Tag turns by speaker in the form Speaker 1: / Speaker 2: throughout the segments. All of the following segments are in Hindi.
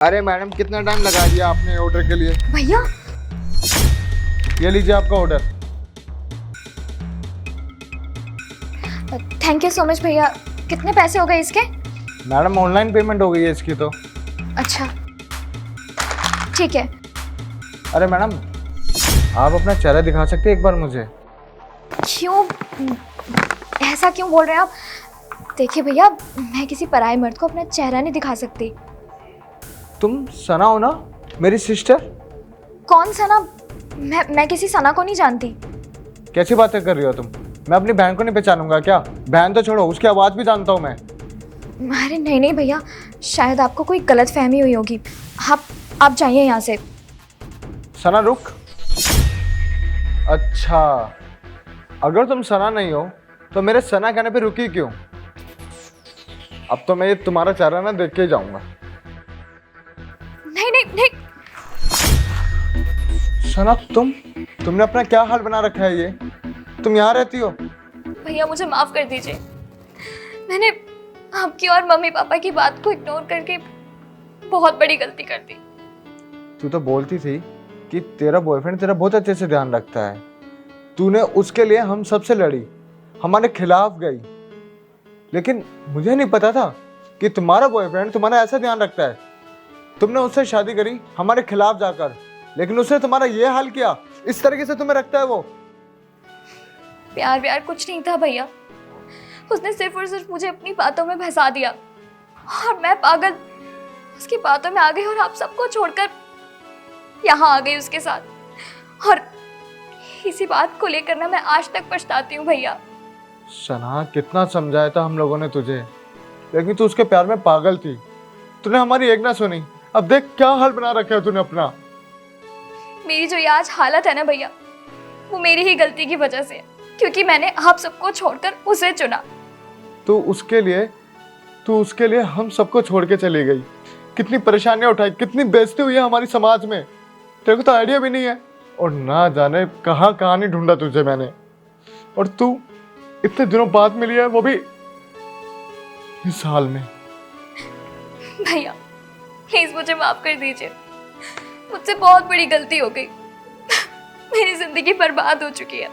Speaker 1: अरे मैडम कितना टाइम लगा दिया आपने ऑर्डर के लिए।
Speaker 2: भैया
Speaker 1: ये लीजिए आपका order.
Speaker 2: Thank you so much भैया। कितने पैसे हो गए इसके?
Speaker 1: मैडम ऑनलाइन पेमेंट हो गई है इसकी तो।
Speaker 2: अच्छा ठीक है।
Speaker 1: अरे मैडम आप अपना चेहरा दिखा सकते हैं एक बार मुझे?
Speaker 2: क्यों ऐसा क्यों बोल रहे हैं आप? देखिए भैया, मैं किसी पराये मर्द को अपना चेहरा नहीं दिखा सकती।
Speaker 1: तुम सना हो ना, मेरी सिस्टर?
Speaker 2: कौन सना? मैं किसी सना को नहीं जानती।
Speaker 1: कैसी बातें कर रही हो तुम? मैं अपनी बहन को नहीं पहचानूंगा क्या? बहन तो छोड़ो, उसकी आवाज़ भी जानता हूँ मैं।
Speaker 2: अरे नहीं नहीं भैया, शायद आपको कोई गलत फहमी हुई होगी। आप जाइए यहाँ से।
Speaker 1: सना रुक। अच्छा, अगर तुम सना नहीं हो तो मेरे सना कहने पे रुकी क्यों? अब तो मैं ये तुम्हारा चेहरा ना देख के ही जाऊंगा।
Speaker 2: नहीं नहीं नहीं।
Speaker 1: सना तुमने अपना क्या हाल बना रखा है ये? तुम यहाँ रहती हो?
Speaker 2: भैया मुझे माफ़ कर दीजिए। मैंने आपकी और मम्मी पापा की बात को इग्नोर करके बहुत बड़ी गलती कर दी।
Speaker 1: तू तो बोलती थी कि तेरा बॉयफ्रेंड तेरा बहुत अच्छे से ध्यान रखता है। तूने उसके लिए हम सबसे लड़ी, हमारे खिलाफ गई, लेकिन मुझे नहीं पता था कि तुम्हारा बॉयफ्रेंड तुम्हारा ऐसा ध्यान रखता है। तुमने उससे शादी करी हमारे खिलाफ जाकर, लेकिन उसने तुम्हारा ये हाल किया। इस तरीके से तुम्हें रखता है वो?
Speaker 2: प्यार व्यार कुछ नहीं था भैया। उसने सिर्फ और सिर्फ मुझे अपनी बातों में फंसा दिया और मैं पागल उसकी बातों में आ गई और आप सबको छोड़कर यहाँ आ गई उसके साथ। और इसी बात को लेकर ना मैं आज तक पछताती हूँ भैया।
Speaker 1: सना कितना समझाया था हम लोगों ने तुझे, लेकिन तू उसके प्यार में पागल थी। तूने हमारी एक ना सुनी। अब देख क्या हाल बना रखा है तूने अपना।
Speaker 2: मेरी जो ये आज हालत है ना भैया, वो मेरी ही गलती की वजह से है, क्योंकि मैंने आप सबको छोड़कर उसे चुना।
Speaker 1: तू उसके लिए हम सबको छोड़ के चली गई। कितनी परेशानियां उठाई, कितनी बेइज्जती हुई है हमारी समाज में। तेरे को तो आइडिया भी नहीं है। और ना जाने कहाँ कहाँ नहीं ढूंढा तुझे मैंने, और तू इतने दिनों बाद मिली है, वो भी इस हाल में।
Speaker 2: भैया प्लीज मुझे माफ कर दीजिए। मुझसे बहुत बड़ी गलती हो गई। मेरी जिंदगी बर्बाद हो चुकी है।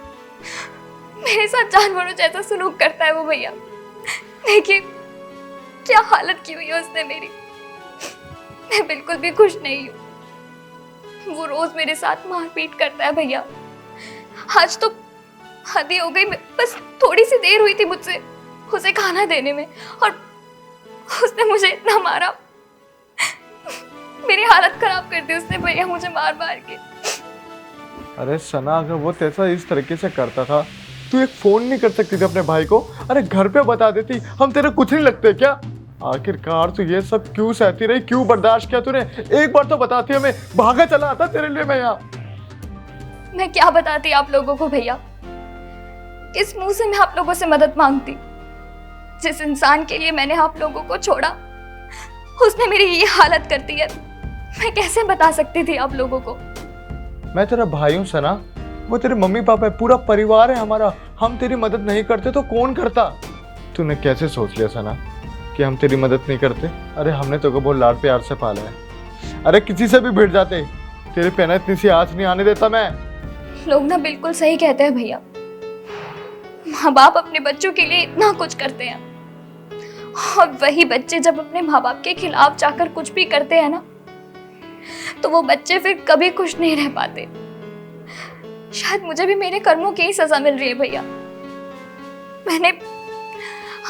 Speaker 2: मेरे साथ जानवरों जैसा सलूक करता है वो भैया। देखिए क्या हालत की हुई है उसने मेरी। मैं बिल्कुल भी खुश नहीं हूँ। वो रोज मेरे साथ मारपीट करता है भैया। आज तो हद ही हो गई। बस थोड़ी सी देर हुई थी मुझसे उसे खाना देने में और उसने मुझे इतना मारा। मेरी हालत खराब कर दी उसने भैया, मुझे मार मार के।
Speaker 1: अरे सना, अगर वो तेरा इस तरीके से करता था, तू एक फोन नहीं कर सकती थी अपने भाई को? अरे घर पे बता देती, हम तेरे कुछ नहीं लगते क्या? आखिरकार तू ये सब क्यों सहती रही, क्यों बर्दाश्त किया तूने? एक बार तो बताती, हमें भागा चला आता तेरे लिए मैं यहाँ।
Speaker 2: मैं क्या बताती आप लोगों को भैया? किस मुंह से मैं आप लोगों से मदद मांगती? जिस इंसान के लिए मैंने आप लोगों को छोड़ा, उसने मेरी ये हालत कर दी है। मैं कैसे बता सकती थी आप लोगों को?
Speaker 1: मैं तेरा भाई हूँ सना, वो तेरे मम्मी पापा है, पूरा परिवार है हमारा। हम तेरी मदद नहीं करते तो कौन करता? तूने कैसे सोच लिया सना कि हम तेरी मदद नहीं करते? अरे हमने तो बहुत लाड प्यार से पाला है। अरे किसी से भी भिड़ जाते, तेरे पे ना इतनी सी आँच नहीं आने देता मैं।
Speaker 2: लोग ना बिल्कुल सही कहते हैं भैया। माँ बाप अपने बच्चों के लिए इतना कुछ करते हैं, और वही बच्चे जब अपने माँ बाप के खिलाफ जाकर कुछ भी करते हैं ना, तो वो बच्चे फिर कभी खुश नहीं रह पाते। शायद मुझे भी मेरे कर्मों की ही सजा मिल रही है भैया। मैंने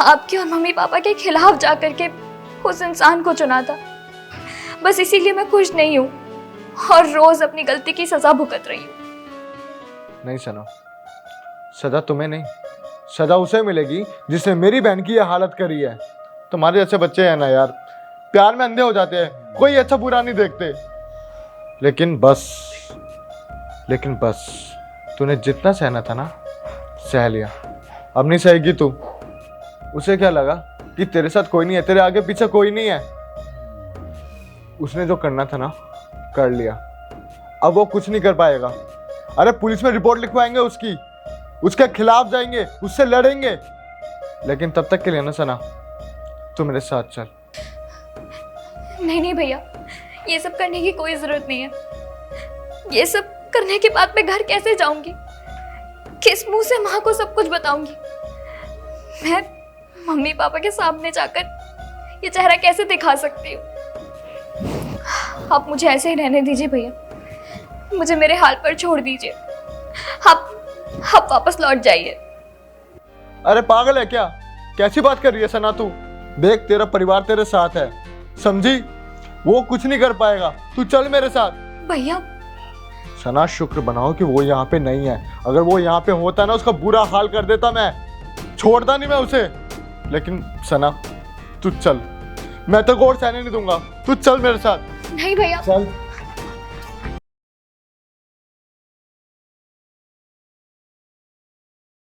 Speaker 2: आपके और मम्मी पापा के खिलाफ जाकर के उस इंसान को चुना था। बस इसीलिए मैं खुश नहीं हूँ और रोज अपनी गलती की सजा भुगत रही हूँ।
Speaker 1: नहीं सना, सजा तुम्हें नहीं, सजा उसे मिलेगी जिसने मेरी बहन की यह हालत करी है। तुम्हारे जैसे बच्चे हैं ना यार, प्यार में अंधे हो जाते हैं, कोई अच्छा बुरा नहीं देखते। लेकिन बस तूने जितना सहना था ना, सह लिया। अब नहीं सहेगी तू। उसे क्या लगा कि तेरे साथ कोई नहीं है, तेरे आगे पीछे कोई नहीं है? उसने जो करना था ना, कर लिया। अब वो कुछ नहीं कर पाएगा। अरे पुलिस में रिपोर्ट लिखवाएंगे उसके खिलाफ जाएंगे, उससे लड़ेंगे। लेकिन तब तक के लिए ना सना, तू मेरे साथ चल।
Speaker 2: नहीं नहीं भैया, ये सब करने की कोई जरूरत नहीं है। ये सब करने के बाद मैं घर कैसे जाऊंगी? किस मुंह से माँ को सब कुछ बताऊंगी? मैं मम्मी पापा के सामने जाकर ये चेहरा कैसे दिखा सकती हूँ? आप मुझे ऐसे ही रहने दीजिए भैया, मुझे मेरे हाल पर छोड़ दीजिए। आप वापस लौट जाइए।
Speaker 1: अरे पागल है क्या? कैसी बात कर रही है सना तू? देख तेरा परिवार तेरे साथ है, समझी? वो कुछ नहीं कर पाएगा, तू चल मेरे साथ।
Speaker 2: भैया
Speaker 1: सना शुक्र बनाओ कि वो यहाँ पे नहीं है। अगर वो यहाँ पे होता ना, उसका बुरा हाल कर देता मैं, छोड़ता नहीं मैं उसे। लेकिन सना तू चल, मैं तो और सहने नहीं दूंगा, तू चल मेरे साथ।
Speaker 2: नहीं भैया,
Speaker 1: चल।